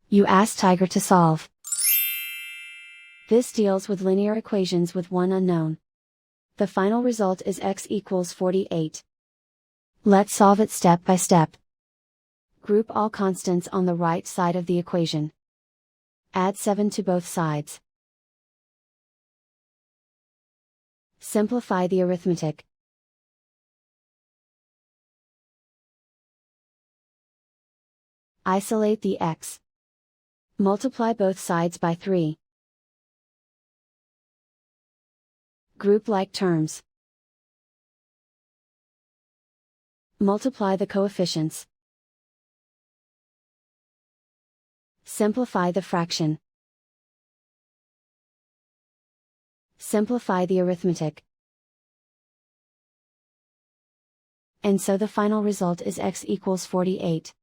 You ask Tiger to solve. This deals with linear equations with one unknown. The final result is x equals 48. Let's solve it step by step. Group all constants on the right side of the equation. Add 7 to both sides. Simplify the arithmetic. Isolate the x. Multiply both sides by 3. Group like terms. Multiply the coefficients. Simplify the fraction. Simplify the arithmetic. And so the final result is x equals 48.